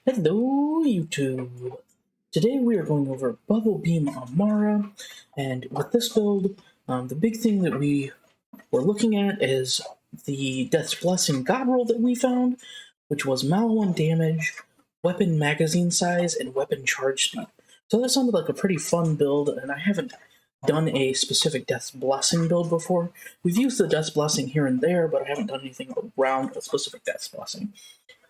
Hello, YouTube! Today we are going over Bubblebeam Amara, and with this build, the big thing that we were looking at is the Death's Blessing God roll that we found, which was Mal 1 damage, weapon magazine size, and weapon charge speed. So that sounded like a pretty fun build, and I haven't done a specific Death's Blessing build before. We've used the Death's Blessing here and there, but I haven't done anything around a specific Death's Blessing.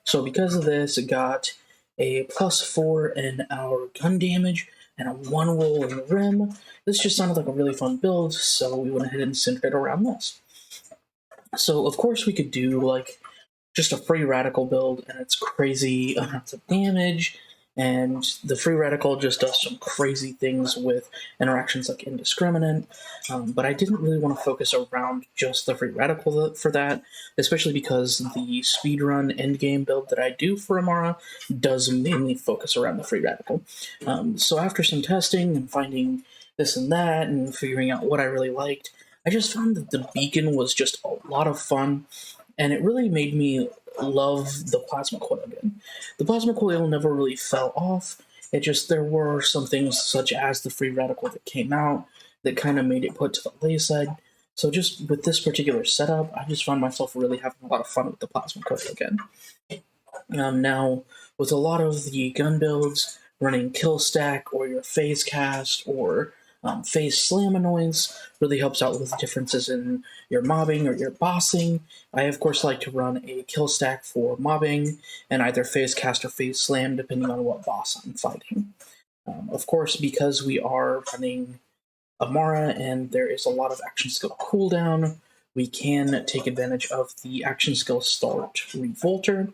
So because of this, it got a +4 in our gun damage and a 1 roll in the rim. This just sounded like a really fun build, so we went ahead and centered it around this. So of course we could do like just a free radical build, and it's crazy amounts of damage, and the free radical just does some crazy things with interactions like indiscriminate, but I didn't really want to focus around just the free radical for that, especially because the speedrun endgame build that I do for Amara does mainly focus around the free radical. So after some testing and finding this and that and figuring out what I really liked, I just found that the beacon was just a lot of fun, and it really made me love the plasma coil again. The plasma coil never really fell off. It just, there were some things such as the free radical that came out that kind of made it put to the wayside. So just with this particular setup, I just found myself really having a lot of fun with the plasma coil again. Now, with a lot of the gun builds, running kill stack or your phase cast or phase slam annoyance really helps out with differences in your mobbing or your bossing. I, of course, like to run a kill stack for mobbing and either phase cast or phase slam, depending on what boss I'm fighting. Of course, because we are running Amara and there is a lot of action skill cooldown, we can take advantage of the action skill start Revolter.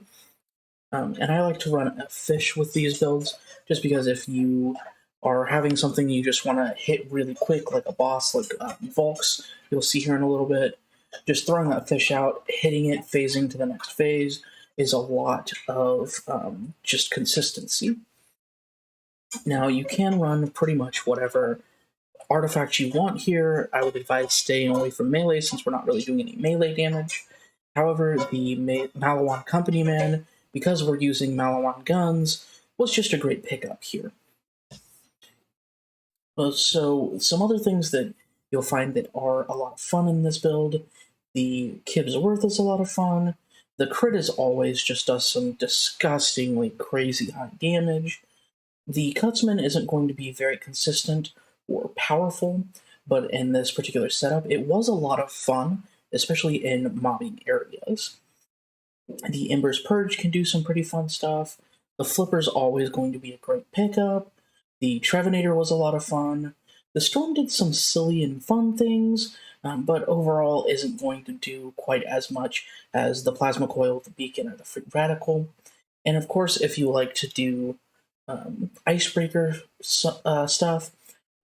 And I like to run a fish with these builds, just because if you are having something you just want to hit really quick, like a boss like Volks, you'll see here in a little bit, just throwing that fish out, hitting it, phasing to the next phase is a lot of just consistency. Now, you can run pretty much whatever artifact you want here. I would advise staying away from melee since we're not really doing any melee damage. However, the Malawan Company Man, because we're using Malawan guns, was just a great pickup here. So some other things that you'll find that are a lot of fun in this build. The Kib's Worth is a lot of fun. The crit is always just does some disgustingly crazy high damage. The Cutsman isn't going to be very consistent or powerful, but in this particular setup, it was a lot of fun, especially in mobbing areas. The Ember's Purge can do some pretty fun stuff. The Flipper's always going to be a great pickup. The Trevinator was a lot of fun. The Storm did some silly and fun things, but overall isn't going to do quite as much as the Plasma Coil, the Beacon, or the Free Radical. And of course, if you like to do Icebreaker stuff,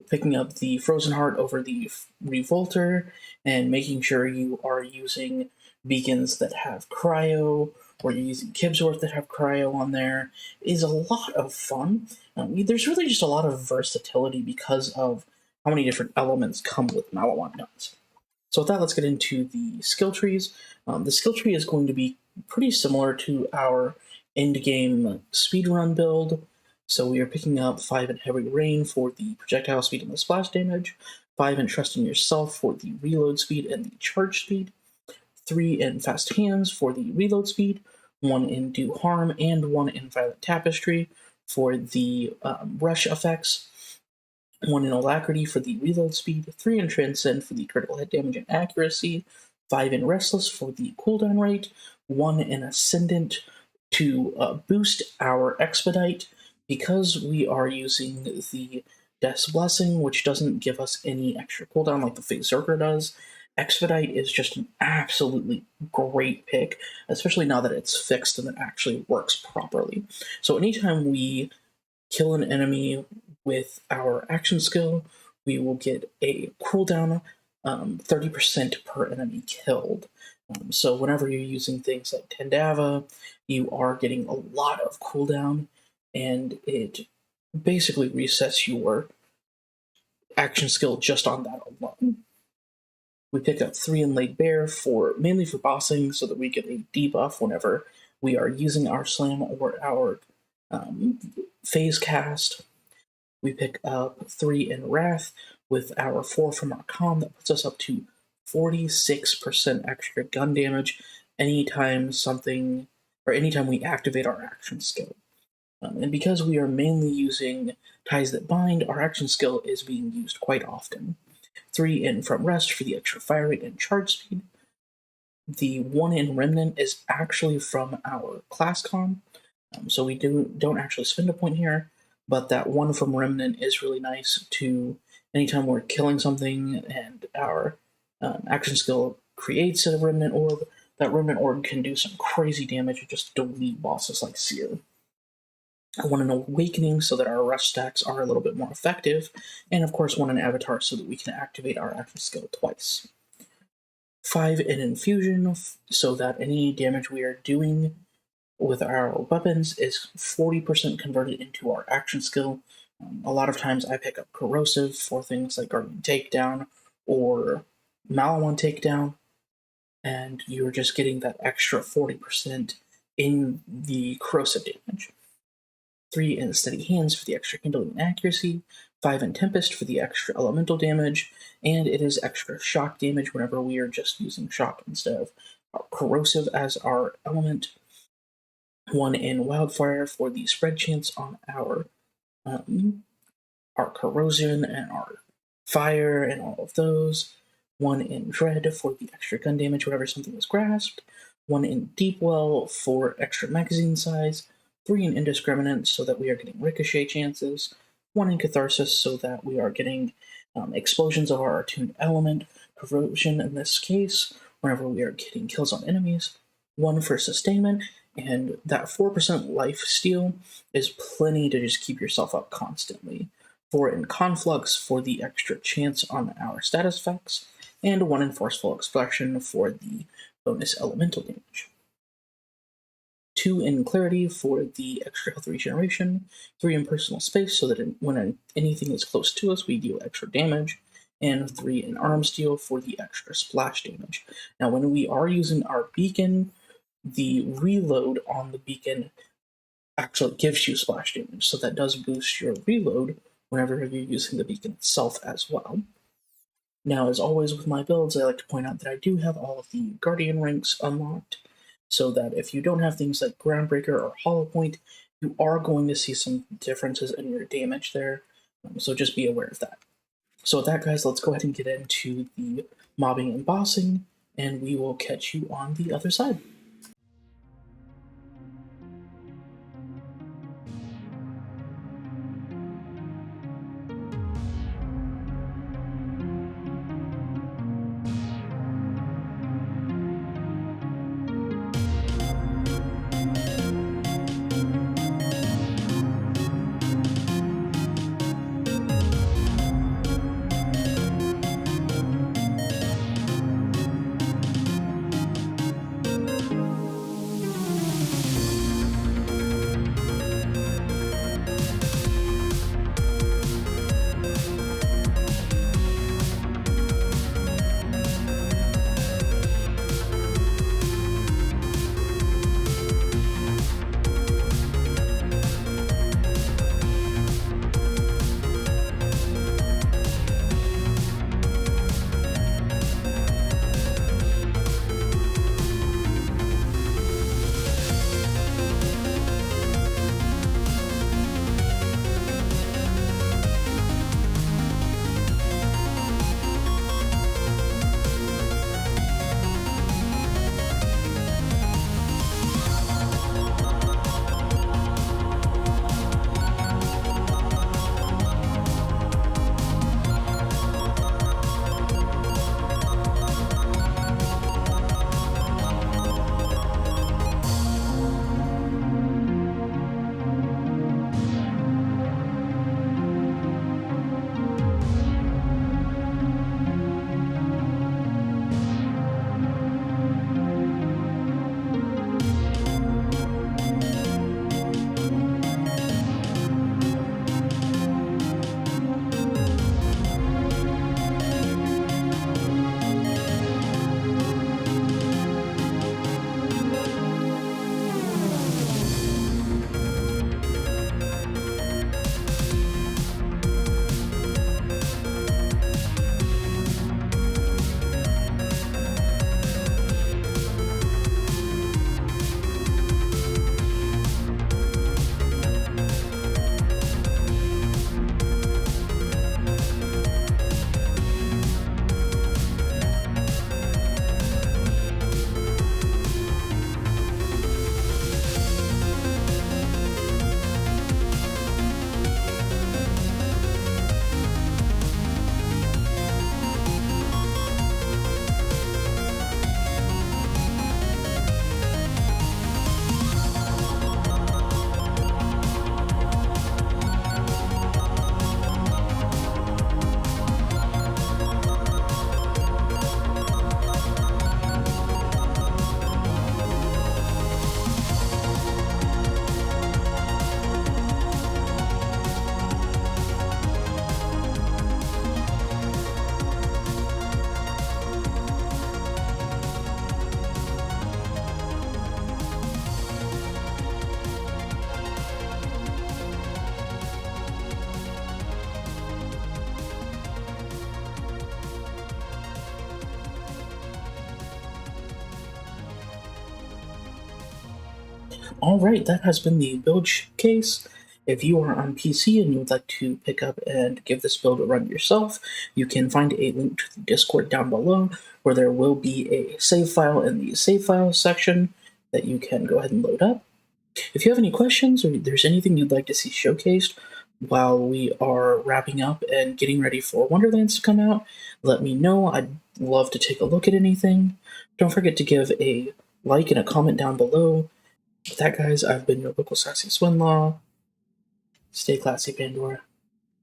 picking up the Frozen Heart over the Revolter, and making sure you are using beacons that have cryo, or you're using Kibsworth that have cryo on there, is a lot of fun. There's really just a lot of versatility because of how many different elements come with Malawan guns. So with that, let's get into the skill trees. The skill tree is going to be pretty similar to our endgame speedrun build. So we are picking up 5 in Heavy Rain for the projectile speed and the splash damage, 5 in Trust in Yourself for the reload speed and the charge speed, 3 in Fast Hands for the reload speed, 1 in Do Harm, and 1 in Violet Tapestry for the rush effects, 1 in Alacrity for the reload speed, 3 in Transcend for the critical hit damage and accuracy, 5 in Restless for the cooldown rate, 1 in Ascendant to boost our Expedite. Because we are using the Death's Blessing, which doesn't give us any extra cooldown like the Phase Zerker does, Expedite is just an absolutely great pick, especially now that it's fixed and it actually works properly. So anytime we kill an enemy with our action skill, we will get a cooldown 30% per enemy killed. So whenever you're using things like Tendava, you are getting a lot of cooldown, and it basically resets your action skill just on that alone. We pick up 3 in Laid Bare mainly for bossing, so that we get a debuff whenever we are using our slam or our Phase Cast. We pick up 3 in Wrath with our 4 from our com. That puts us up to 46% extra gun damage anytime we activate our action skill. And because we are mainly using Ties That Bind, our action skill is being used quite often. 3 in From Rest for the extra fire rate and charge speed. The 1 in Remnant is actually from our class com, so we don't actually spend a point here, but that 1 from Remnant is really nice to anytime we're killing something and our action skill creates a Remnant Orb. That Remnant Orb can do some crazy damage and just delete bosses like Seer. I want an Awakening so that our rush stacks are a little bit more effective, and of course want an Avatar so that we can activate our action skill twice. 5 in Infusion so that any damage we are doing with our weapons is 40% converted into our action skill. A lot of times I pick up Corrosive for things like Guardian Takedown or Malawan Takedown, and you're just getting that extra 40% in the corrosive damage. 3 in Steady Hands for the extra handling and accuracy, 5 in Tempest for the extra elemental damage, and it is extra shock damage whenever we are just using shock instead of corrosive as our element. 1 in Wildfire for the spread chance on our corrosion and our fire and all of those. 1 in Dread for the extra gun damage whenever something is grasped. 1 in Deep Well for extra magazine size. 3 in Indiscriminate so that we are getting ricochet chances. 1 in Catharsis so that we are getting explosions of our attuned element. Corrosion in this case whenever we are getting kills on enemies. 1 for Sustainment, and that 4% life steal is plenty to just keep yourself up constantly. 4 in Conflux for the extra chance on our status effects, and 1 in Forceful Expression for the bonus elemental damage. 2 in Clarity for the extra health regeneration, 3 in Personal Space so that when anything is close to us we deal extra damage, and 3 in Arm Steel for the extra splash damage. Now when we are using our beacon, the reload on the beacon actually gives you splash damage, so that does boost your reload whenever you're using the beacon itself as well. Now, as always with my builds, I like to point out that I do have all of the Guardian ranks unlocked, so that if you don't have things like Groundbreaker or Hollow Point, you are going to see some differences in your damage there, so just be aware of that. So with that, guys, let's go ahead and get into the mobbing and bossing, and we will catch you on the other side. Alright, that has been the build showcase. If you are on PC and you would like to pick up and give this build a run yourself, you can find a link to the Discord down below, where there will be a save file in the save file section that you can go ahead and load up. If you have any questions or there's anything you'd like to see showcased while we are wrapping up and getting ready for Wonderlands to come out, let me know. I'd love to take a look at anything. Don't forget to give a like and a comment down below. With that, guys, I've been your local sassy SwinLaw. Stay classy, Pandora.